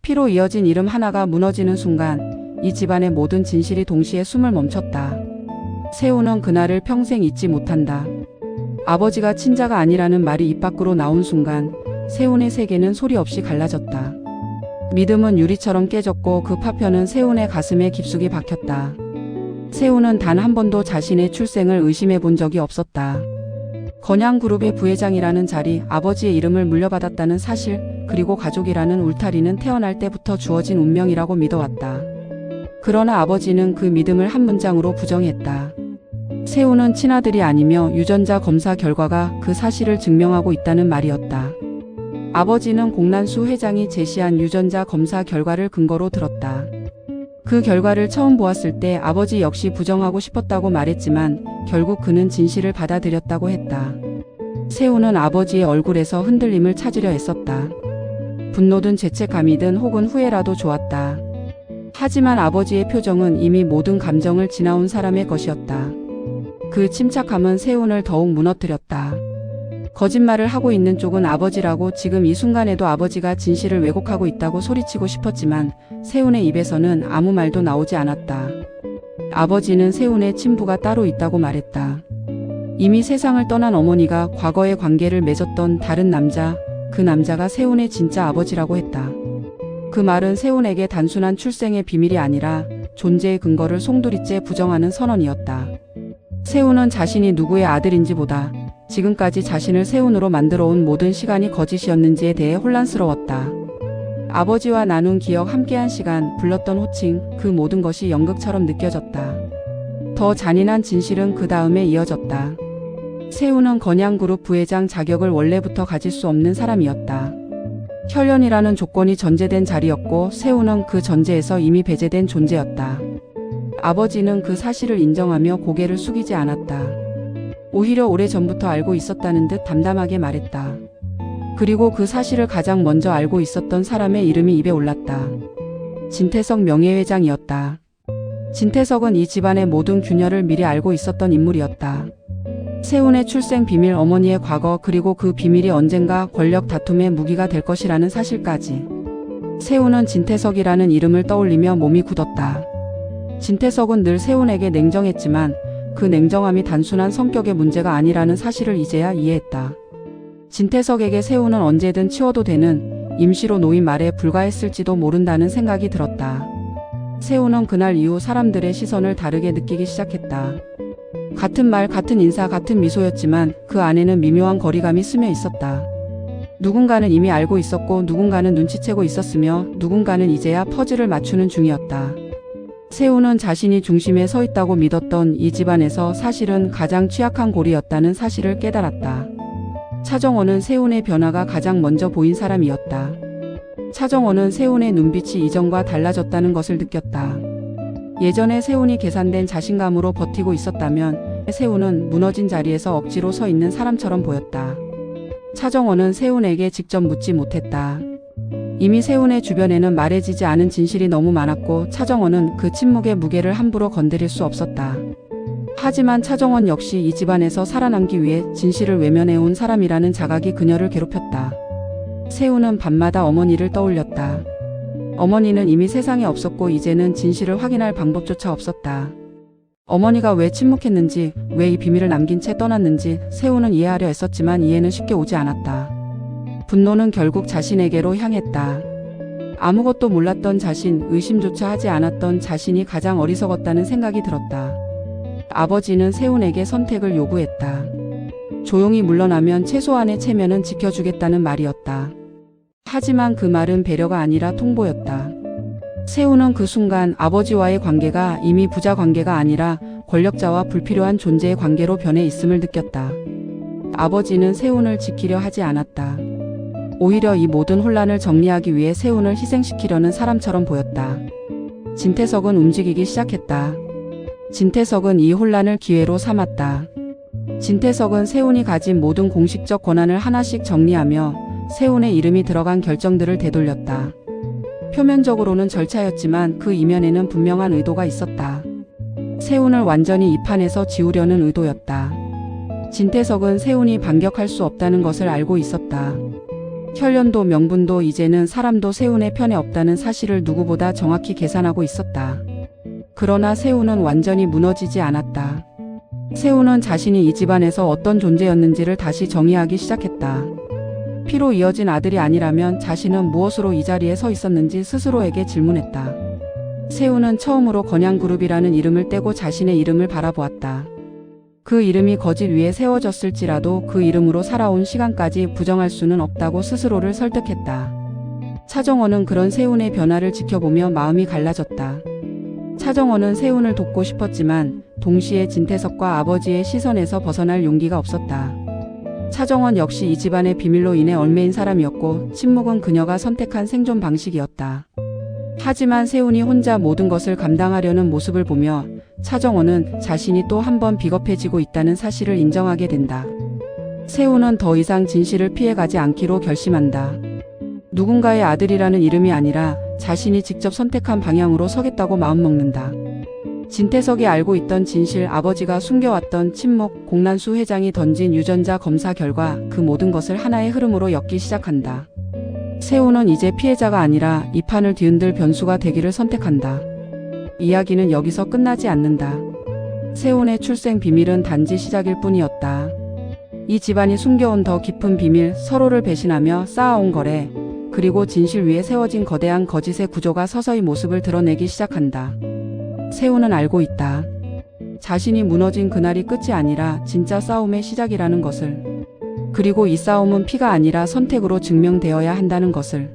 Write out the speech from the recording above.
피로 이어진 이름 하나가 무너지는 순간 이 집안의 모든 진실이 동시에 숨을 멈췄다. 세훈은 그날을 평생 잊지 못한다. 아버지가 친자가 아니라는 말이 입 밖으로 나온 순간 세훈의 세계는 소리 없이 갈라졌다. 믿음은 유리처럼 깨졌고 그 파편은 세훈의 가슴에 깊숙이 박혔다. 세훈은 단 한 번도 자신의 출생을 의심해 본 적이 없었다. 건양그룹의 부회장이라는 자리, 아버지의 이름을 물려받았다는 사실, 그리고 가족이라는 울타리는 태어날 때부터 주어진 운명이라고 믿어왔다. 그러나 아버지는 그 믿음을 한 문장으로 부정했다. 세훈은 친아들이 아니며 유전자 검사 결과가 그 사실을 증명하고 있다는 말이었다. 아버지는 공란수 회장이 제시한 유전자 검사 결과를 근거로 들었다. 그 결과를 처음 보았을 때 아버지 역시 부정하고 싶었다고 말했지만 결국 그는 진실을 받아들였다고 했다. 세훈은 아버지의 얼굴에서 흔들림을 찾으려 애썼다. 분노든 죄책감이든 혹은 후회라도 좋았다. 하지만 아버지의 표정은 이미 모든 감정을 지나온 사람의 것이었다. 그 침착함은 세훈을 더욱 무너뜨렸다. 거짓말을 하고 있는 쪽은 아버지라고 지금 이 순간에도 아버지가 진실을 왜곡하고 있다고 소리치고 싶었지만 세훈의 입에서는 아무 말도 나오지 않았다. 아버지는 세훈의 친부가 따로 있다고 말했다. 이미 세상을 떠난 어머니가 과거의 관계를 맺었던 다른 남자, 그 남자가 세훈의 진짜 아버지라고 했다. 그 말은 세훈에게 단순한 출생의 비밀이 아니라 존재의 근거를 송두리째 부정하는 선언이었다. 세훈은 자신이 누구의 아들인지보다 지금까지 자신을 세훈으로 만들어온 모든 시간이 거짓이었는지에 대해 혼란스러웠다. 아버지와 나눈 기억, 함께한 시간, 불렀던 호칭, 그 모든 것이 연극처럼 느껴졌다. 더 잔인한 진실은 그 다음에 이어졌다. 세훈은 건양그룹 부회장 자격을 원래부터 가질 수 없는 사람이었다. 혈연이라는 조건이 전제된 자리였고 세훈은 그 전제에서 이미 배제된 존재였다. 아버지는 그 사실을 인정하며 고개를 숙이지 않았다. 오히려 오래전부터 알고 있었다는 듯 담담하게 말했다. 그리고 그 사실을 가장 먼저 알고 있었던 사람의 이름이 입에 올랐다. 진태석 명예회장이었다. 진태석은 이 집안의 모든 균열을 미리 알고 있었던 인물이었다. 세훈의 출생 비밀, 어머니의 과거, 그리고 그 비밀이 언젠가 권력 다툼의 무기가 될 것이라는 사실까지. 세훈은 진태석이라는 이름을 떠올리며 몸이 굳었다. 진태석은 늘 세훈에게 냉정했지만 그 냉정함이 단순한 성격의 문제가 아니라는 사실을 이제야 이해했다. 진태석에게 세훈은 언제든 치워도 되는 임시로 놓인 말에 불과했을지도 모른다는 생각이 들었다. 세훈은 그날 이후 사람들의 시선을 다르게 느끼기 시작했다. 같은 말, 같은 인사, 같은 미소였지만 그 안에는 미묘한 거리감이 스며 있었다. 누군가는 이미 알고 있었고 누군가는 눈치채고 있었으며 누군가는 이제야 퍼즐을 맞추는 중이었다. 세훈은 자신이 중심에 서 있다고 믿었던 이 집안에서 사실은 가장 취약한 고리였다는 사실을 깨달았다. 차정원은 세훈의 변화가 가장 먼저 보인 사람이었다. 차정원은 세훈의 눈빛이 이전과 달라졌다는 것을 느꼈다. 예전에 세훈이 계산된 자신감으로 버티고 있었다면 세훈은 무너진 자리에서 억지로 서 있는 사람처럼 보였다. 차정원은 세훈에게 직접 묻지 못했다. 이미 세훈의 주변에는 말해지지 않은 진실이 너무 많았고 차정원은 그 침묵의 무게를 함부로 건드릴 수 없었다. 하지만 차정원 역시 이 집안에서 살아남기 위해 진실을 외면해온 사람이라는 자각이 그녀를 괴롭혔다. 세훈은 밤마다 어머니를 떠올렸다. 어머니는 이미 세상에 없었고 이제는 진실을 확인할 방법조차 없었다. 어머니가 왜 침묵했는지, 왜 이 비밀을 남긴 채 떠났는지 세훈은 이해하려 애썼지만 이해는 쉽게 오지 않았다. 분노는 결국 자신에게로 향했다. 아무것도 몰랐던 자신, 의심조차 하지 않았던 자신이 가장 어리석었다는 생각이 들었다. 아버지는 세훈에게 선택을 요구했다. 조용히 물러나면 최소한의 체면은 지켜주겠다는 말이었다. 하지만 그 말은 배려가 아니라 통보였다. 세훈은 그 순간 아버지와의 관계가 이미 부자 관계가 아니라 권력자와 불필요한 존재의 관계로 변해 있음을 느꼈다. 아버지는 세훈을 지키려 하지 않았다. 오히려 이 모든 혼란을 정리하기 위해 세훈을 희생시키려는 사람처럼 보였다. 진태석은 움직이기 시작했다. 진태석은 이 혼란을 기회로 삼았다. 진태석은 세훈이 가진 모든 공식적 권한을 하나씩 정리하며 세훈의 이름이 들어간 결정들을 되돌렸다. 표면적으로는 절차였지만 그 이면에는 분명한 의도가 있었다. 세훈을 완전히 이 판에서 지우려는 의도였다. 진태석은 세훈이 반격할 수 없다는 것을 알고 있었다. 혈연도 명분도 이제는 사람도 세훈의 편에 없다는 사실을 누구보다 정확히 계산하고 있었다. 그러나 세훈은 완전히 무너지지 않았다. 세훈은 자신이 이 집안에서 어떤 존재였는지를 다시 정의하기 시작했다. 피로 이어진 아들이 아니라면 자신은 무엇으로 이 자리에 서 있었는지 스스로에게 질문했다. 세훈은 처음으로 건양그룹이라는 이름을 떼고 자신의 이름을 바라보았다. 그 이름이 거짓 위에 세워졌을지라도 그 이름으로 살아온 시간까지 부정할 수는 없다고 스스로를 설득했다. 차정원은 그런 세훈의 변화를 지켜보며 마음이 갈라졌다. 차정원은 세훈을 돕고 싶었지만 동시에 진태석과 아버지의 시선에서 벗어날 용기가 없었다. 차정원 역시 이 집안의 비밀로 인해 얽매인 사람이었고 침묵은 그녀가 선택한 생존 방식이었다. 하지만 세훈이 혼자 모든 것을 감당하려는 모습을 보며 차정원은 자신이 또 한 번 비겁해지고 있다는 사실을 인정하게 된다. 세훈은 더 이상 진실을 피해가지 않기로 결심한다. 누군가의 아들이라는 이름이 아니라 자신이 직접 선택한 방향으로 서겠다고 마음먹는다. 진태석이 알고 있던 진실, 아버지가 숨겨왔던 침묵, 공란수 회장이 던진 유전자 검사 결과 그 모든 것을 하나의 흐름으로 엮기 시작한다. 세훈은 이제 피해자가 아니라 이 판을 뒤흔들 변수가 되기를 선택한다. 이야기는 여기서 끝나지 않는다. 세훈의 출생 비밀은 단지 시작일 뿐이었다. 이 집안이 숨겨온 더 깊은 비밀, 서로를 배신하며 쌓아온 거래, 그리고 진실 위에 세워진 거대한 거짓의 구조가 서서히 모습을 드러내기 시작한다. 세훈은 알고 있다. 자신이 무너진 그날이 끝이 아니라 진짜 싸움의 시작이라는 것을. 그리고 이 싸움은 피가 아니라 선택으로 증명되어야 한다는 것을.